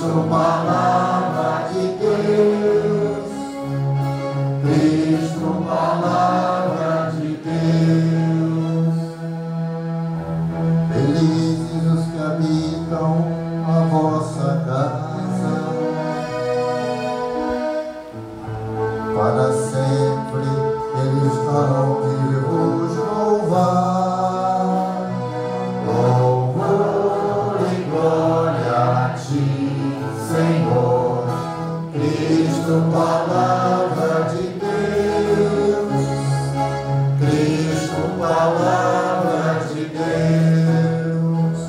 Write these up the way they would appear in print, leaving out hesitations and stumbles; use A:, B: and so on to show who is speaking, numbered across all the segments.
A: Cristo, palavra de Deus. Cristo, palavra de Deus. Felizes os que habitam a vossa casa, para sempre eles hão de vos louvar. Louvor e glória a ti, Senhor. Cristo, palavra de Deus. Cristo, palavra de Deus.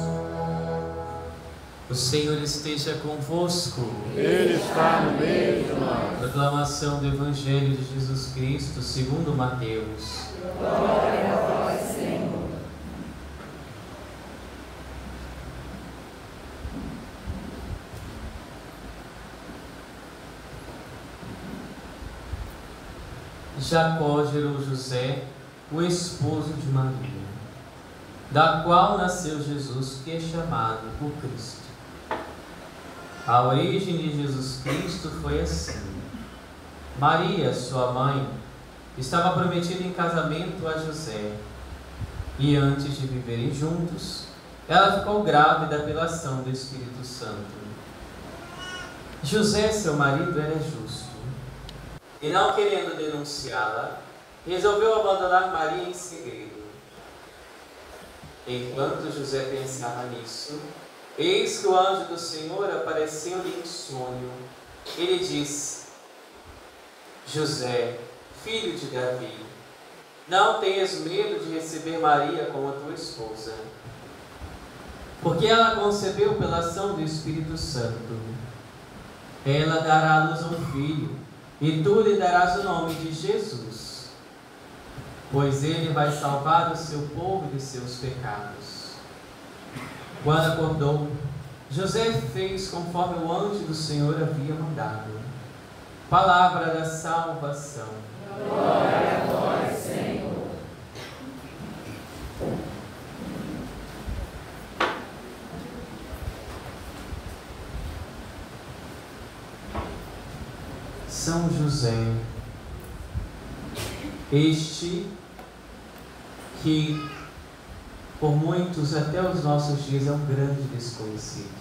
B: O Senhor esteja convosco.
C: Ele está no meio de nós.
B: Proclamação do Evangelho de Jesus Cristo segundo Mateus.
C: Glória a vós, Senhor.
B: Jacó gerou José, o esposo de Maria, da qual nasceu Jesus, que é chamado por Cristo. A origem de Jesus Cristo foi assim. Maria, sua mãe, estava prometida em casamento a José, e antes de viverem juntos, ela ficou grávida pela ação do Espírito Santo. José, seu marido, era justo, e não querendo denunciá-la, resolveu abandonar Maria em segredo. Enquanto José pensava nisso, eis que o anjo do Senhor apareceu-lhe em sonho. Ele disse: José, filho de Davi, não tenhas medo de receber Maria como tua esposa, porque ela concebeu pela ação do Espírito Santo. Ela dará à luz um filho, e tu lhe darás o nome de Jesus, pois ele vai salvar o seu povo de seus pecados. Quando acordou, José fez conforme o anjo do Senhor havia mandado. Palavra da salvação.
C: Glória a vós, Senhor.
B: São José, este que por muitos até os nossos dias é um grande desconhecido.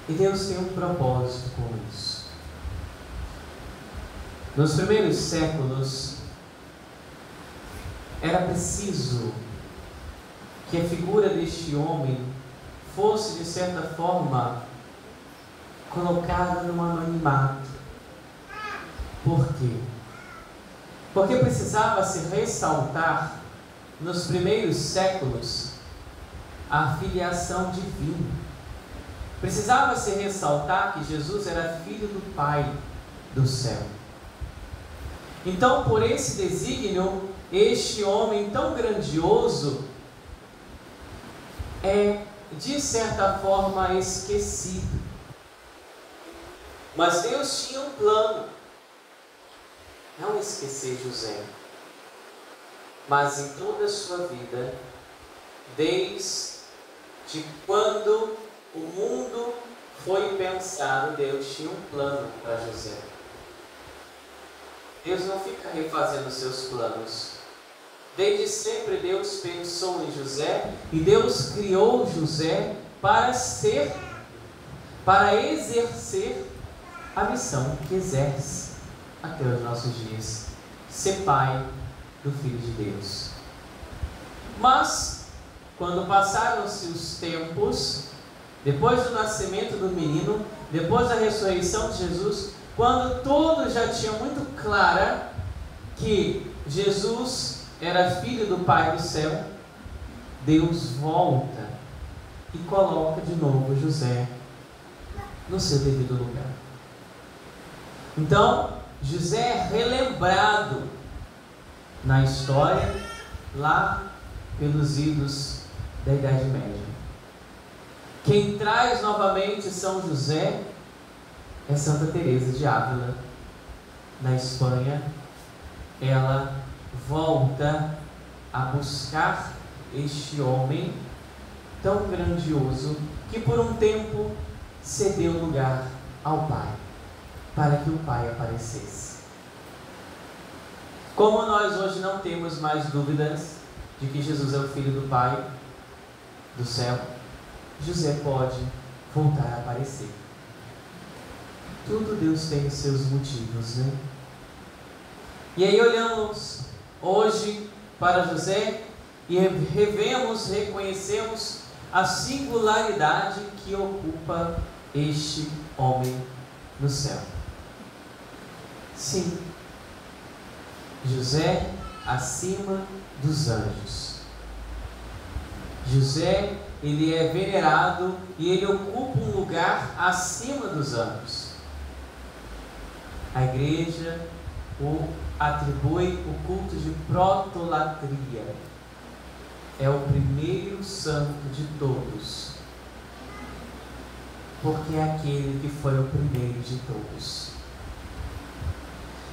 B: E Deus tem um propósito com isso. Nos primeiros séculos, era preciso que a figura deste homem fosse, de certa forma, colocada no anonimato. Por quê? Porque precisava se ressaltar, nos primeiros séculos, a filiação divina. Precisava se ressaltar que Jesus era filho do Pai do céu. Então, por esse desígnio, este homem tão grandioso é, de certa forma, esquecido. Mas Deus tinha um plano. Não esquecer José, mas em toda a sua vida, desde quando o mundo foi pensado, Deus tinha um plano para José. Deus não fica refazendo seus planos. Desde sempre Deus pensou em José e Deus criou José para exercer a missão que exerce até os nossos dias, ser pai do Filho de Deus. Mas, quando passaram-se os tempos, depois do nascimento do menino, depois da ressurreição de Jesus, quando todos já tinham muito clara que Jesus era filho do Pai do céu, Deus volta e coloca de novo José no seu devido lugar. Então, José é relembrado na história lá pelos idos da Idade Média. Quem traz novamente São José é Santa Teresa de Ávila. Na Espanha, ela volta a buscar este homem tão grandioso que por um tempo cedeu lugar ao Pai, para que o Pai aparecesse. Como nós hoje não temos mais dúvidas de que Jesus é o Filho do Pai do céu, José pode voltar a aparecer. Tudo Deus tem os seus motivos, né? E aí olhamos hoje para José e revemos, reconhecemos a singularidade que ocupa este homem no céu. Sim, José acima dos anjos. José, ele é venerado e ele ocupa um lugar acima dos anjos. A igreja o atribui o culto de protolatria. É o primeiro santo de todos, porque é aquele que foi o primeiro de todos.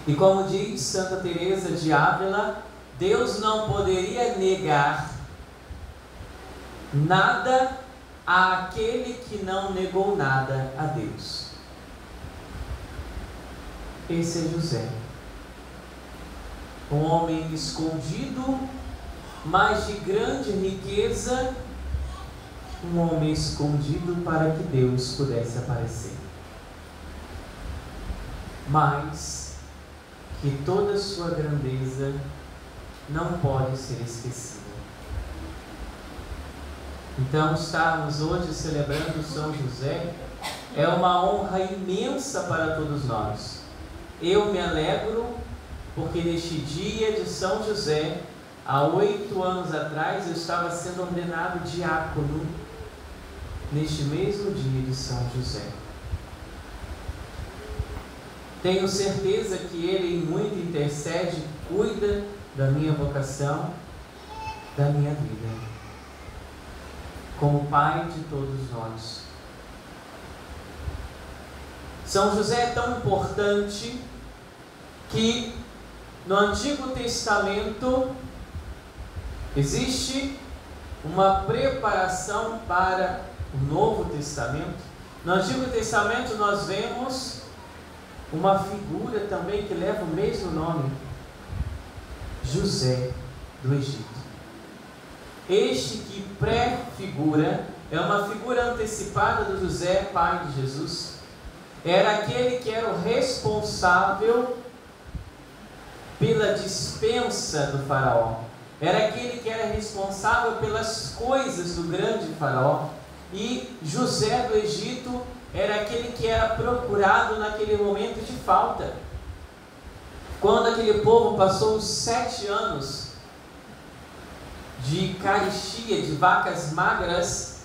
B: E como diz Santa Teresa de Ávila, Deus não poderia negar nada àquele que não negou nada a Deus. Esse é José, um homem escondido, mas de grande riqueza, um homem escondido para que Deus pudesse aparecer, mas que toda sua grandeza não pode ser esquecida. Então, estarmos hoje celebrando São José é uma honra imensa para todos nós. Eu me alegro porque neste dia de São José, há 8 anos atrás, eu estava sendo ordenado diácono neste mesmo dia de São José. Tenho certeza que Ele em muito intercede, cuida da minha vocação, da minha vida, como Pai de todos nós. São José é tão importante que no Antigo Testamento existe uma preparação para o Novo Testamento. No Antigo Testamento nós vemos uma figura também que leva o mesmo nome, José do Egito. Este que pré-figura é uma figura antecipada do José, pai de Jesus. Era aquele que era o responsável pela dispensa do faraó. Era aquele que era responsável pelas coisas do grande faraó. E José do Egito era aquele que era procurado naquele momento de falta. Quando aquele povo passou os 7 anos de carestia, de vacas magras,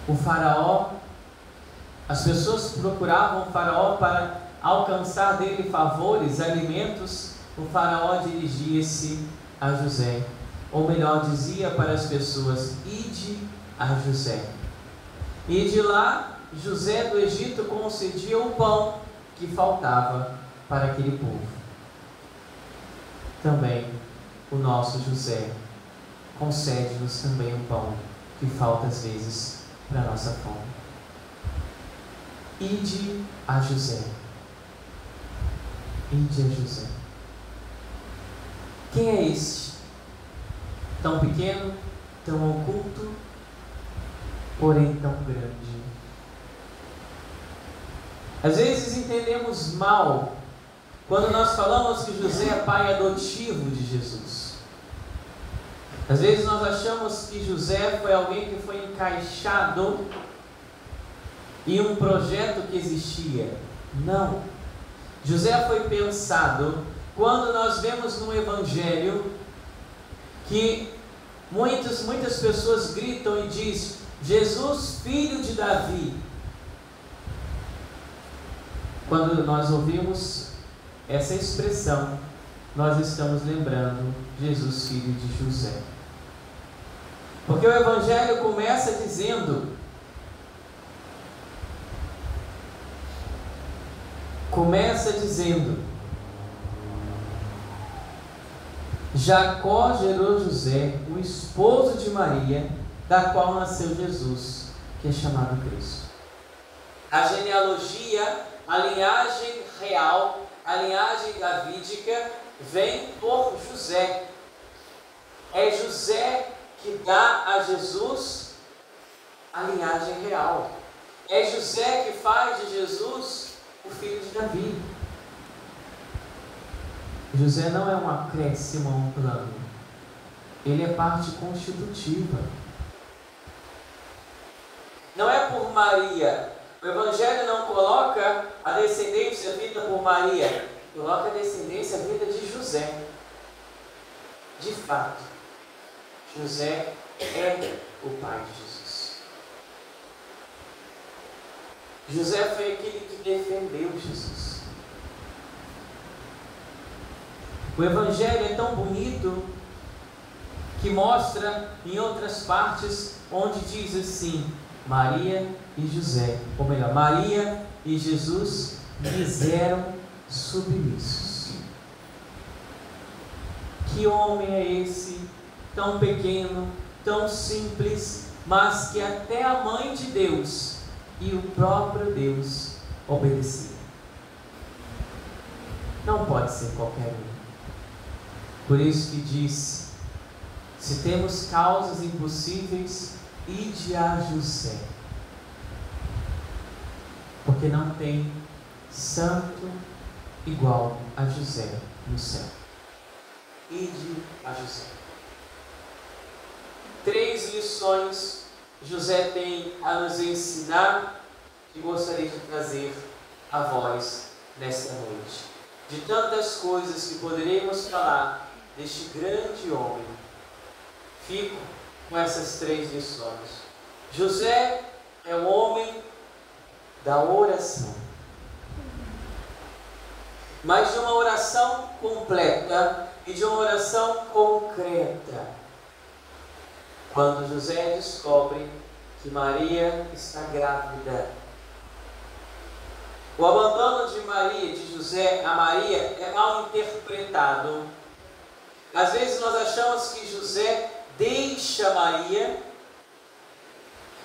B: o faraó, as pessoas procuravam o faraó para alcançar dele favores, alimentos. O faraó dirigia-se a José, ou melhor, dizia para as pessoas: ide a José. E de lá, José do Egito concedia o pão que faltava para aquele povo. Também o nosso José concede-nos também o pão que falta às vezes para a nossa fome. Ide a José. Ide a José. Quem é este? Tão pequeno, tão oculto, porém tão grande. Às vezes entendemos mal quando nós falamos que José é pai adotivo de Jesus. Às vezes nós achamos que José foi alguém que foi encaixado em um projeto que existia. Não. José foi pensado quando nós vemos no Evangelho que muitas pessoas gritam e dizem: Jesus, filho de Davi. Quando nós ouvimos essa expressão, nós estamos lembrando Jesus, filho de José. Porque o Evangelho começa dizendo: Jacó gerou José, o esposo de Maria, da qual nasceu Jesus, que é chamado Cristo. A genealogia, a linhagem real, a linhagem davídica, vem por José. É José que dá a Jesus a linhagem real. É José que faz de Jesus o filho de Davi. José não é um acréscimo a um plano. Ele é parte constitutiva. Não é por Maria. O Evangelho não coloca a descendência vinda por Maria. Coloca a descendência vinda de José. De fato, José é o pai de Jesus. José foi aquele que defendeu Jesus. O Evangelho é tão bonito que mostra em outras partes onde diz assim: Maria e José, ou melhor, Maria e Jesus lhes eram submissos. Que homem é esse, tão pequeno, tão simples, mas que até a mãe de Deus e o próprio Deus obedecia. Não pode ser qualquer um. Por isso que diz: se temos causas impossíveis, ide a José, porque não tem santo igual a José no céu. Ide a José. 3 lições José tem a nos ensinar que gostaria de trazer a vós nesta noite. De tantas coisas que poderíamos falar deste grande homem, fico com essas 3 lições. José é o homem da oração, mas de uma oração completa e de uma oração concreta. Quando José descobre que Maria está grávida, o abandono de Maria, de José a Maria, é mal interpretado. Às vezes nós achamos que José deixa Maria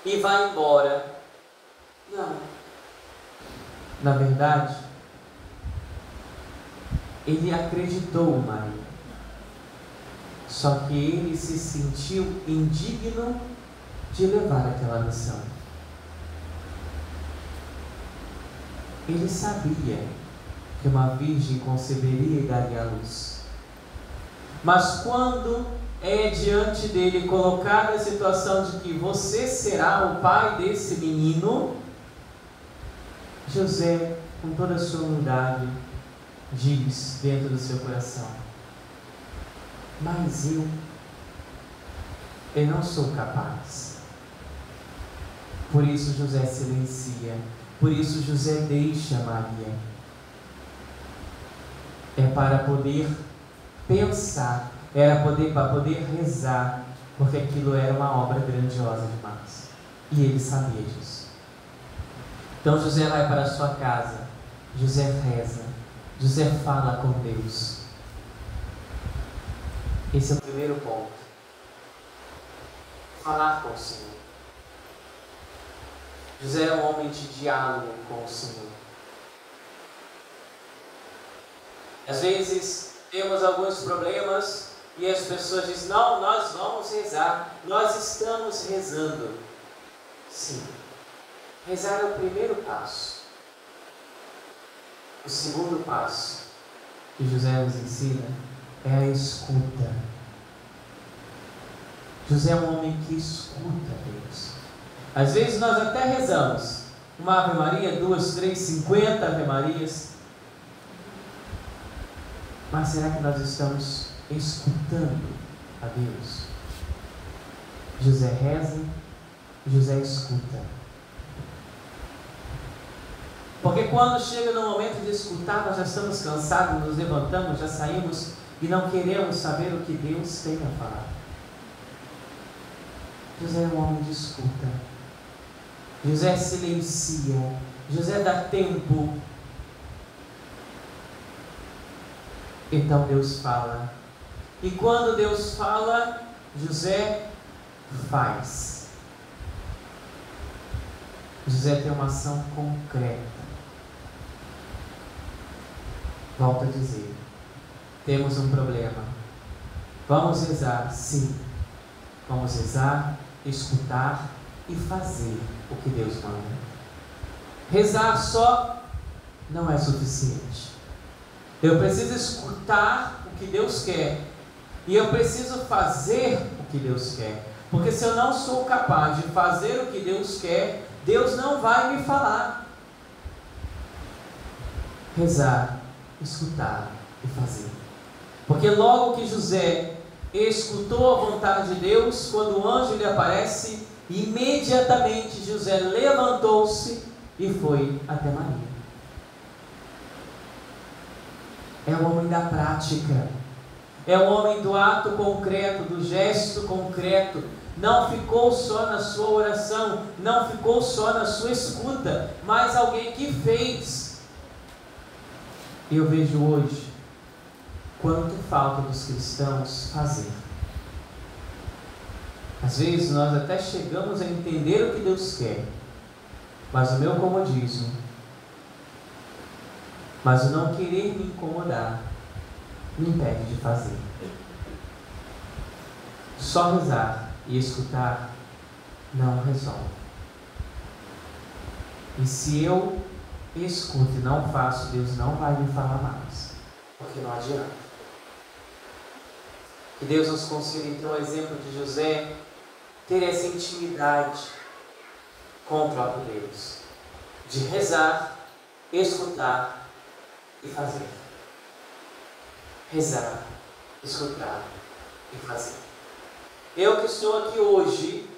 B: e vai embora. Não. Na verdade, ele acreditou em Maria. Só que ele se sentiu indigno de levar aquela missão. Ele sabia que uma virgem conceberia e daria à luz. Mas quando é diante dele colocada a situação de que você será o pai desse menino, José, com toda a sua humildade, diz dentro do seu coração: mas eu não sou capaz. Por isso José silencia, por isso José deixa Maria. É para poder pensar, era para poder rezar, porque aquilo era uma obra grandiosa demais. E ele sabia disso. Então José vai para a sua casa, José reza, José fala com Deus. Esse é o primeiro ponto. Falar com o Senhor. José é um homem de diálogo com o Senhor. Às vezes temos alguns problemas e as pessoas dizem: não, nós vamos rezar, nós estamos rezando. Sim, rezar é o primeiro passo. O segundo passo que José nos ensina é a escuta. José é um homem que escuta Deus. Às vezes nós até rezamos uma Ave Maria, 2, 3, 50 Ave Marias. Mas será que nós estamos escutando a Deus? José reza, José escuta. Porque quando chega no momento de escutar, nós já estamos cansados, nos levantamos, já saímos e não queremos saber o que Deus tem a falar. José é um homem de escuta. José silencia. José dá tempo. Então Deus fala. E quando Deus fala, José faz. José tem uma ação concreta. Volto a dizer, temos um problema. Vamos rezar, sim. Vamos rezar, escutar e fazer o que Deus manda. Rezar só não é suficiente. Eu preciso escutar o que Deus quer e eu preciso fazer o que Deus quer. Porque se eu não sou capaz de fazer o que Deus quer, Deus não vai me falar. Rezar, escutar e fazer. Porque logo que José escutou a vontade de Deus, quando o anjo lhe aparece, imediatamente José levantou-se e foi até Maria. É o homem da prática, é o homem do ato concreto, do gesto concreto. Não ficou só na sua oração, não ficou só na sua escuta, mas alguém que fez. Eu vejo hoje quanto falta dos cristãos fazer. Às vezes nós até chegamos a entender o que Deus quer, mas o meu comodismo, mas o não querer me incomodar, me impede de fazer. Só rezar e escutar não resolve. E se eu escuto e não faço, Deus não vai me falar mais, porque não adianta. Que Deus nos conceda então o exemplo de José, ter essa intimidade com o próprio Deus, de rezar, escutar e fazer. Rezar, escutar e fazer. Eu que estou aqui hoje,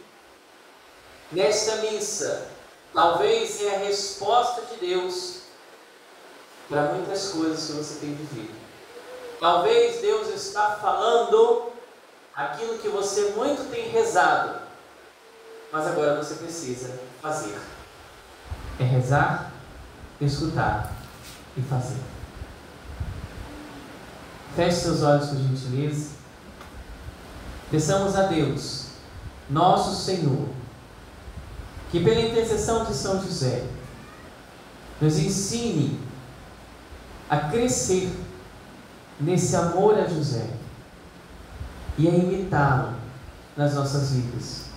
B: nesta missa, talvez é a resposta de Deus para muitas coisas que você tem vivido. Talvez Deus está falando aquilo que você muito tem rezado, mas agora você precisa fazer. É rezar, escutar e fazer. Feche seus olhos por gentileza. Peçamos a Deus, nosso Senhor, que pela intercessão de São José, nos ensine a crescer nesse amor a José e a imitá-lo nas nossas vidas.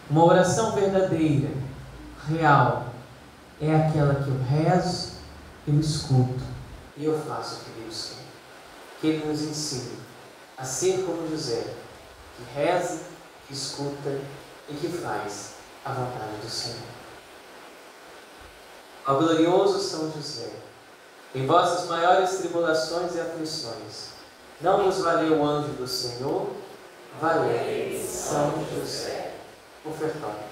B: Uma oração verdadeira, real, é aquela que eu rezo, eu escuto e eu faço o que Deus quer. Que Ele nos ensine a ser como José, que reza, que escuta e que faz a vontade do Senhor. Ó glorioso São José, em vossas maiores tribulações e aflições, não vos valeu o anjo do Senhor? Valeu São José. Ofertório.